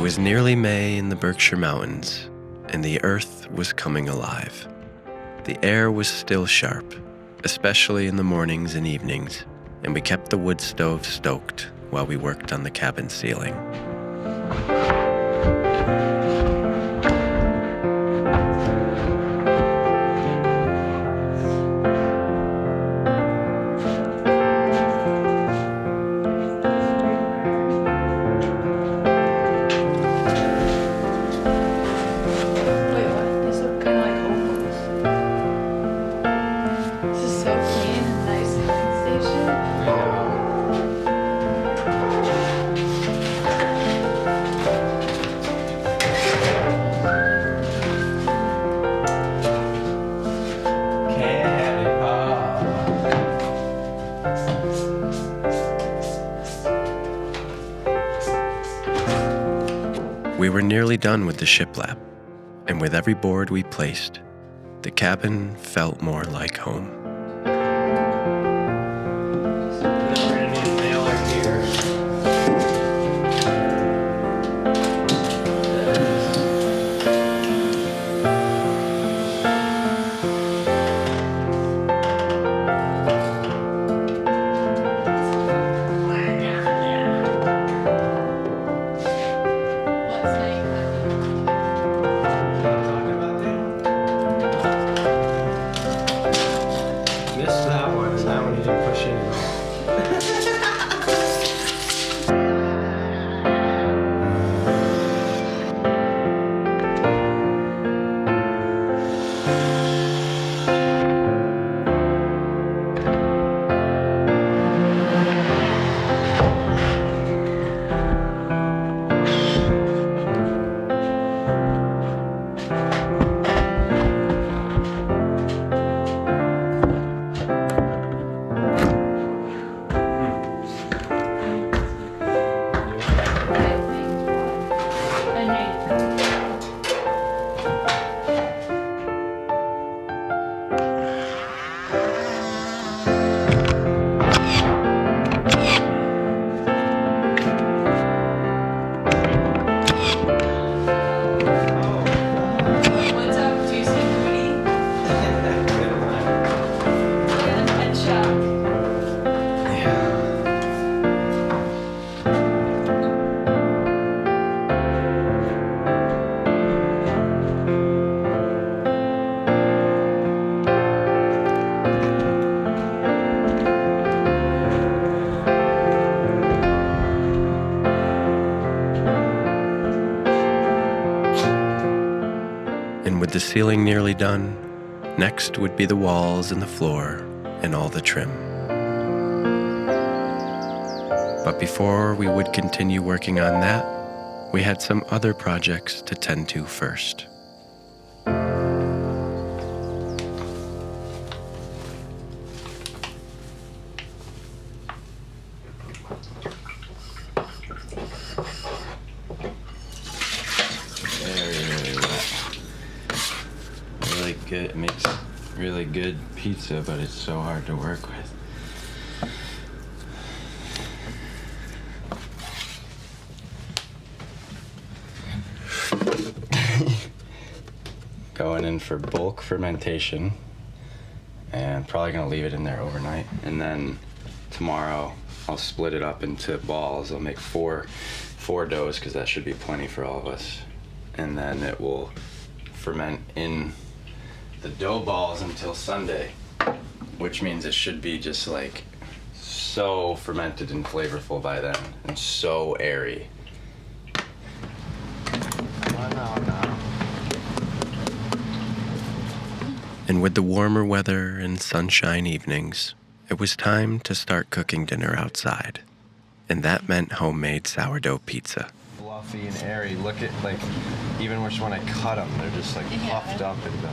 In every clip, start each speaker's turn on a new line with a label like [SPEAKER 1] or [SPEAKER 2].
[SPEAKER 1] was nearly May in the Berkshire Mountains, and the earth was coming alive. The air was still sharp, especially in the mornings and evenings, and we kept the wood stove stoked while we worked on the cabin ceiling. We were nearly done with the shiplap, and with every board we placed, the cabin felt more like home. And with the ceiling nearly done, next would be the walls and the floor and all the trim. But before we would continue working on that, we had some other projects to tend to first.
[SPEAKER 2] It makes really good pizza, but it's so hard to work with. Going in for bulk fermentation, and probably gonna leave it in there overnight. And then tomorrow I'll split it up into balls. I'll make four doughs, because that should be plenty for all of us. And then it will ferment in the dough balls until Sunday, which means it should be just like so fermented and flavorful by then, and so airy.
[SPEAKER 1] And with the warmer weather and sunshine evenings, it was time to start cooking dinner outside. And that meant homemade sourdough pizza.
[SPEAKER 3] Fluffy and airy. Look at, like, even just when I cut them, they're just like puffed up in the...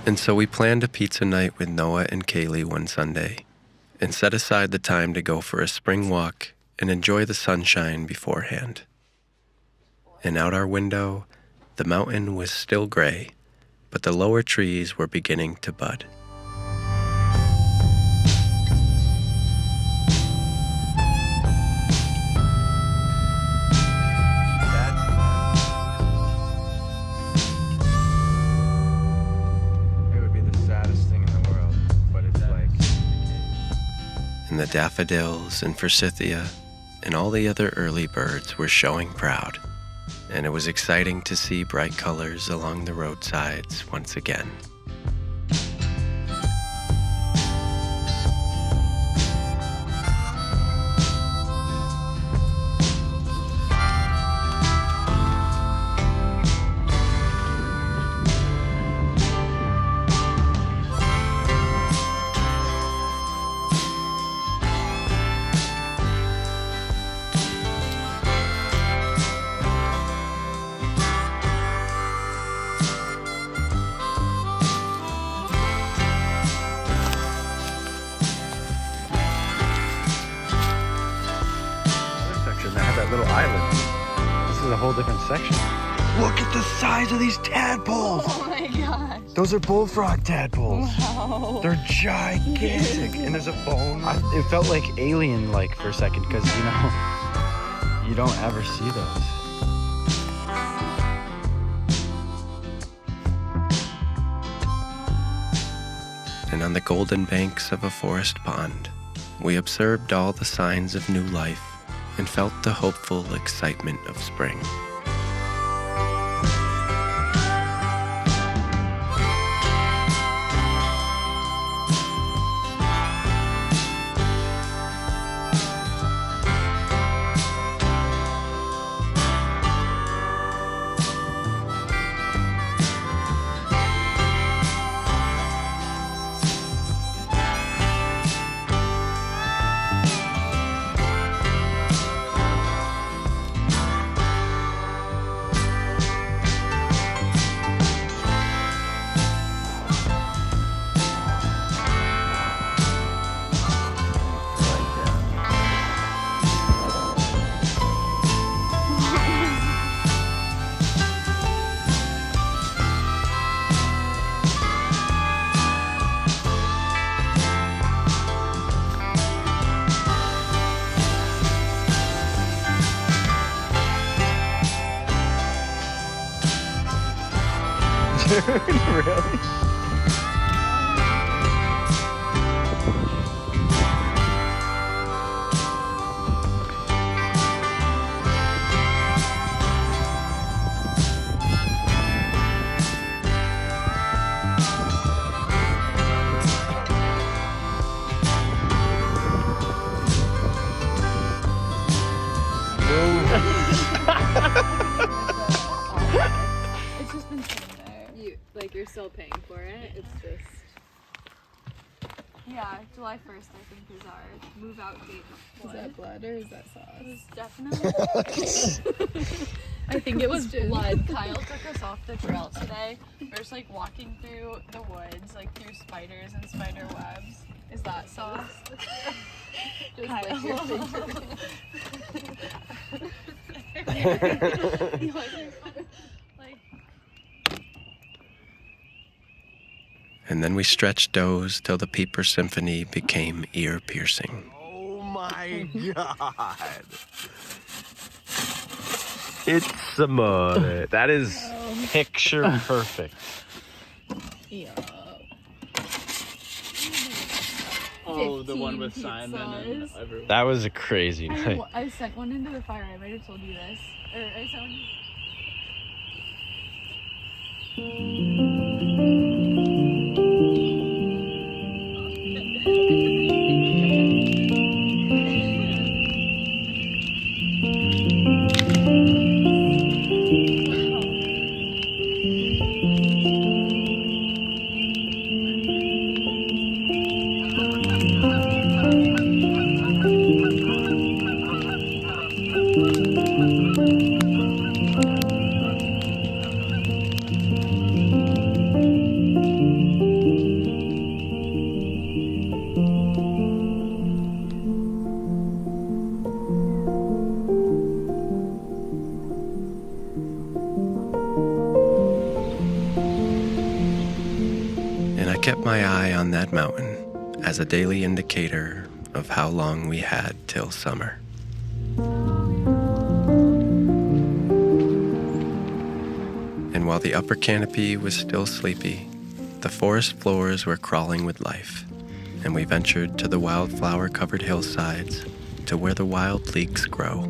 [SPEAKER 1] And so we planned a pizza night with Noah and Kaylee one Sunday, and set aside the time to go for a spring walk and enjoy the sunshine beforehand. And out our window, the mountain was still gray, but the lower trees were beginning to bud. and the daffodils and forsythia and all the other early birds were showing proud, and it was exciting to see bright colors along the roadsides once again.
[SPEAKER 4] Little island. This is a whole different section. Look at the size of these tadpoles.
[SPEAKER 5] Oh my gosh.
[SPEAKER 4] Those are bullfrog tadpoles.
[SPEAKER 5] Wow.
[SPEAKER 4] They're gigantic. And there's a bone. It felt like alien-like for a second because, you know, you don't ever see those.
[SPEAKER 1] And on the golden banks of a forest pond, we observed all the signs of new life and felt the hopeful excitement of spring.
[SPEAKER 4] Really?
[SPEAKER 5] It's just been sitting there. You're still paying for it. It's just. Yeah, July 1st I think is our move out date.
[SPEAKER 6] Is that blood or is that sauce?
[SPEAKER 5] It was definitely. I think it was blood. Kyle took us off the trail today. We're just like walking through the woods, like through spiders and spider webs. Is that sauce?
[SPEAKER 6] Just
[SPEAKER 5] Kyle.
[SPEAKER 6] like your finger.
[SPEAKER 5] Like,
[SPEAKER 1] And then we stretched does till the peeper symphony became ear-piercing.
[SPEAKER 4] Oh my God. It's amore. That is picture perfect.
[SPEAKER 6] Yeah.
[SPEAKER 7] Oh, the one with
[SPEAKER 5] 15
[SPEAKER 7] Simon and
[SPEAKER 5] pizzas.
[SPEAKER 7] everyone.
[SPEAKER 4] That was a crazy night.
[SPEAKER 5] I sent one into the fire. I might have told you this. Or I sent one.
[SPEAKER 1] Kept my eye on that mountain as a daily indicator of how long we had till summer. And while the upper canopy was still sleepy, the forest floors were crawling with life, and we ventured to the wildflower-covered hillsides to where the wild leeks grow.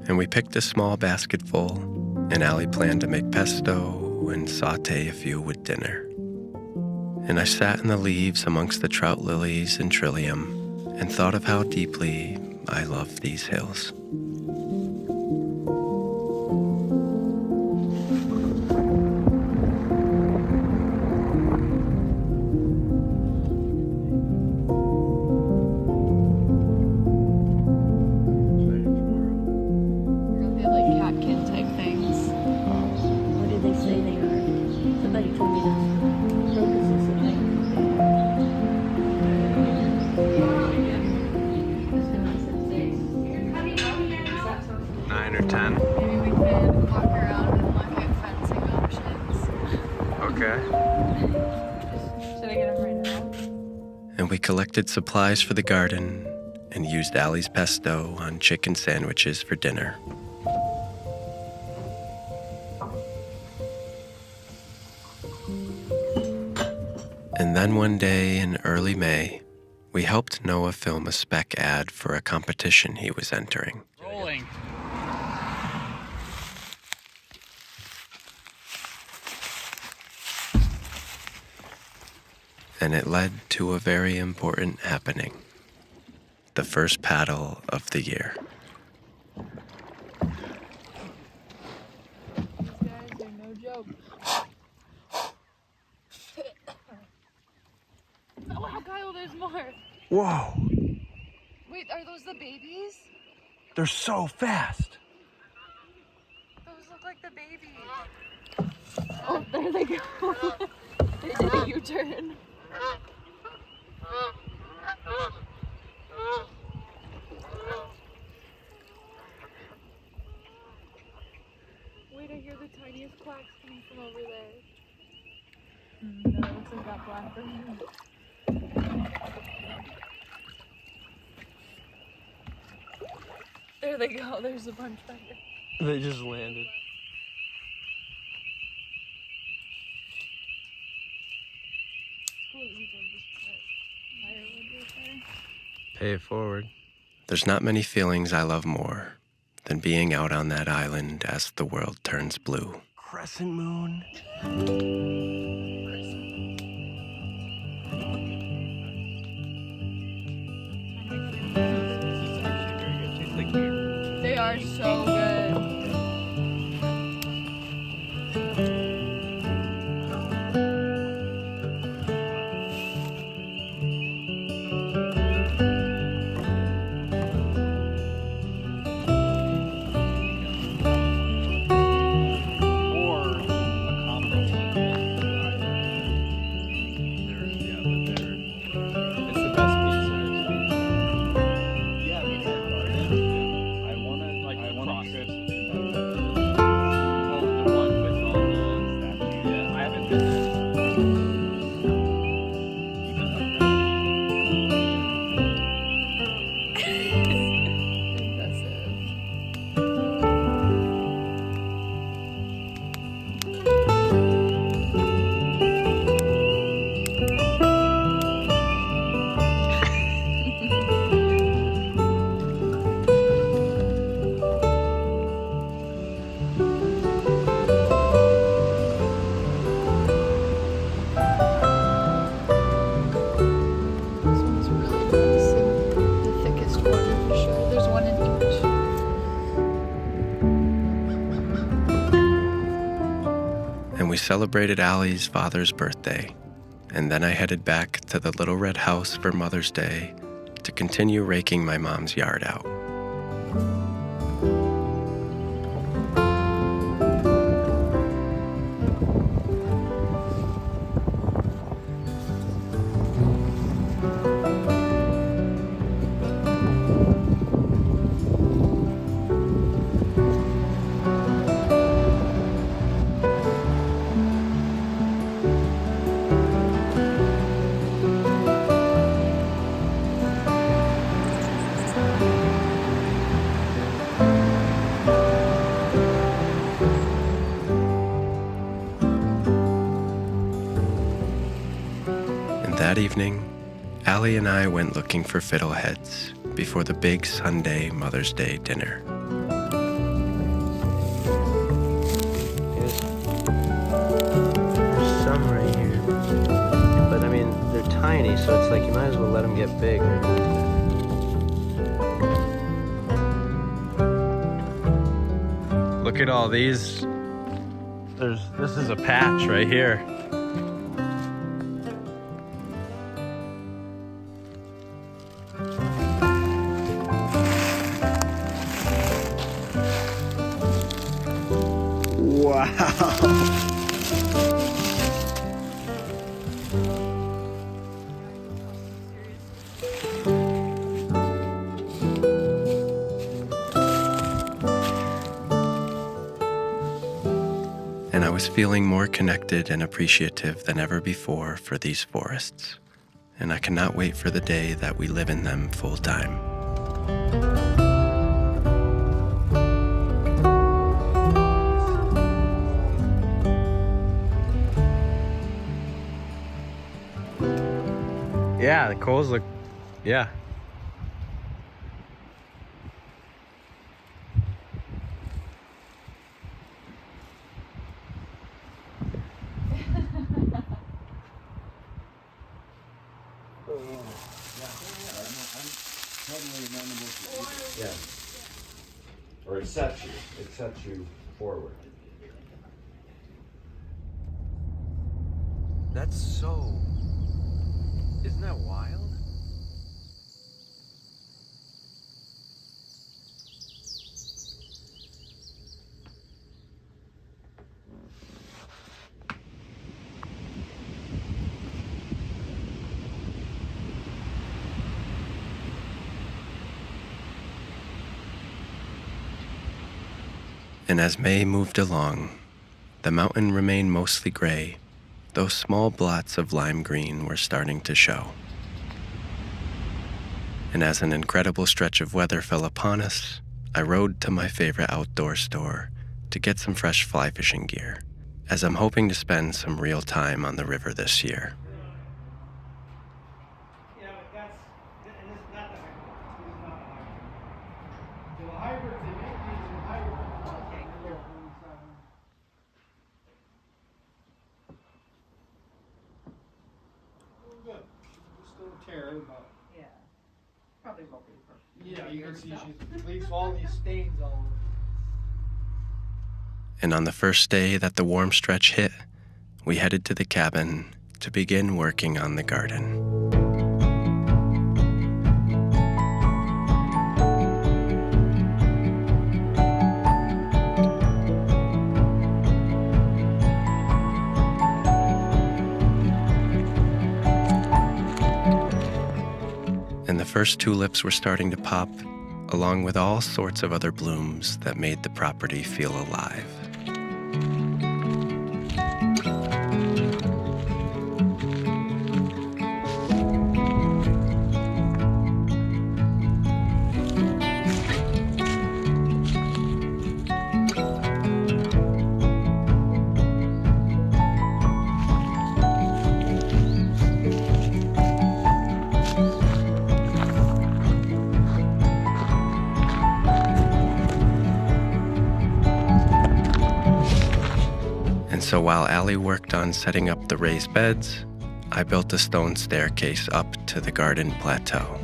[SPEAKER 1] And we picked a small basketful, and Allie planned to make pesto and saute a few with dinner. And I sat in the leaves amongst the trout lilies and trillium and thought of how deeply I love these hills.
[SPEAKER 5] They're like catkin type things.
[SPEAKER 6] What did they say they are? Somebody told me that. Crocuses and things.
[SPEAKER 3] 9 or 10.
[SPEAKER 5] Maybe we could walk around and look at fencing options.
[SPEAKER 3] Okay.
[SPEAKER 5] Should I get them right now?
[SPEAKER 1] And we collected supplies for the garden and used Allie's pesto on chicken sandwiches for dinner. And then one day in early May, we helped Noah film a spec ad for a competition he was entering.
[SPEAKER 7] Rolling.
[SPEAKER 1] And it led to a very important happening. The first paddle of the year.
[SPEAKER 5] These guys are no joke. Oh wow, Kyle, there's more.
[SPEAKER 1] Whoa,
[SPEAKER 5] Wait, are those the babies?
[SPEAKER 1] they're so fast.
[SPEAKER 5] Those look like the babies. Oh, there they go. They did a U-turn. Wait, I hear the tiniest quacks coming from over there. No, it looks like that blackbird. There they go. There's a bunch back there.
[SPEAKER 7] They just landed.
[SPEAKER 3] Pay it forward.
[SPEAKER 1] There's not many feelings I love more than being out on that island as the world turns blue. Crescent moon.
[SPEAKER 5] They are so good.
[SPEAKER 1] And we celebrated Allie's father's birthday, and then I headed back to the Little Red House for Mother's Day to continue raking my mom's yard out. evening, Allie and I went looking for fiddleheads before the big Sunday Mother's Day dinner.
[SPEAKER 4] There's some right here. But I mean, they're tiny, so it's like you might as well let them get big.
[SPEAKER 1] Look at all these. This is a patch right here.
[SPEAKER 4] Wow.
[SPEAKER 1] And I was feeling more connected and appreciative than ever before for these forests. And I cannot wait for the day that we live in them full time.
[SPEAKER 4] Yeah, the coals look, yeah.
[SPEAKER 8] Or it sets you forward.
[SPEAKER 1] That's so... Isn't that wild? And as May moved along, the mountain remained mostly gray, though small blots of lime green were starting to show. And as an incredible stretch of weather fell upon us, I rode to my favorite outdoor store to get some fresh fly fishing gear, as I'm hoping to spend some real time on the river this year.
[SPEAKER 7] Yeah, you can see she leaves all these stains all over.
[SPEAKER 1] And on the first day that the warm stretch hit, we headed to the cabin to begin working on the garden. And the first tulips were starting to pop, along with all sorts of other blooms that made the property feel alive. So while Allie worked on setting up the raised beds, I built a stone staircase up to the garden plateau.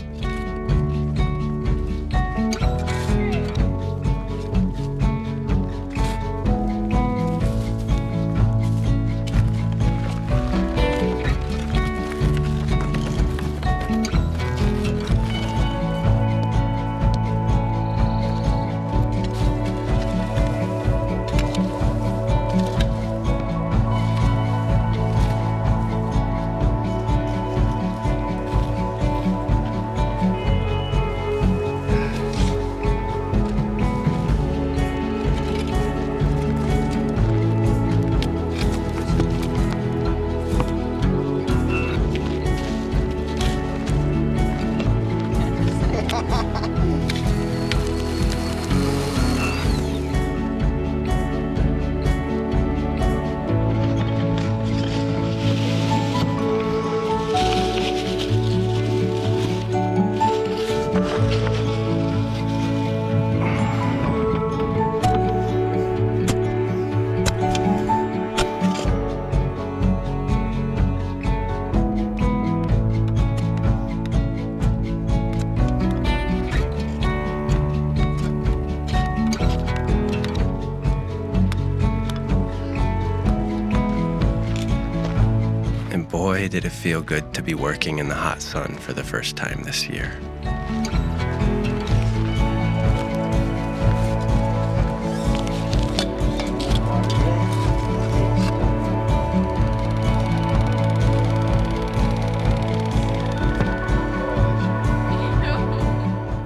[SPEAKER 1] And boy, did it feel good to be working in the hot sun for the first time this year.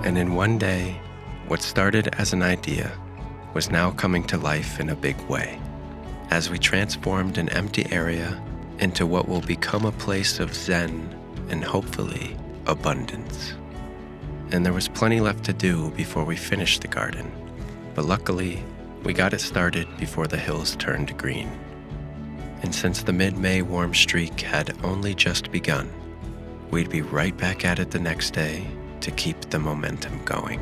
[SPEAKER 1] And in one day, what started as an idea was now coming to life in a big way, as we transformed an empty area into what will become a place of zen and hopefully abundance. And there was plenty left to do before we finished the garden, but luckily we got it started before the hills turned green. And since the mid-May warm streak had only just begun, we'd be right back at it the next day to keep the momentum going.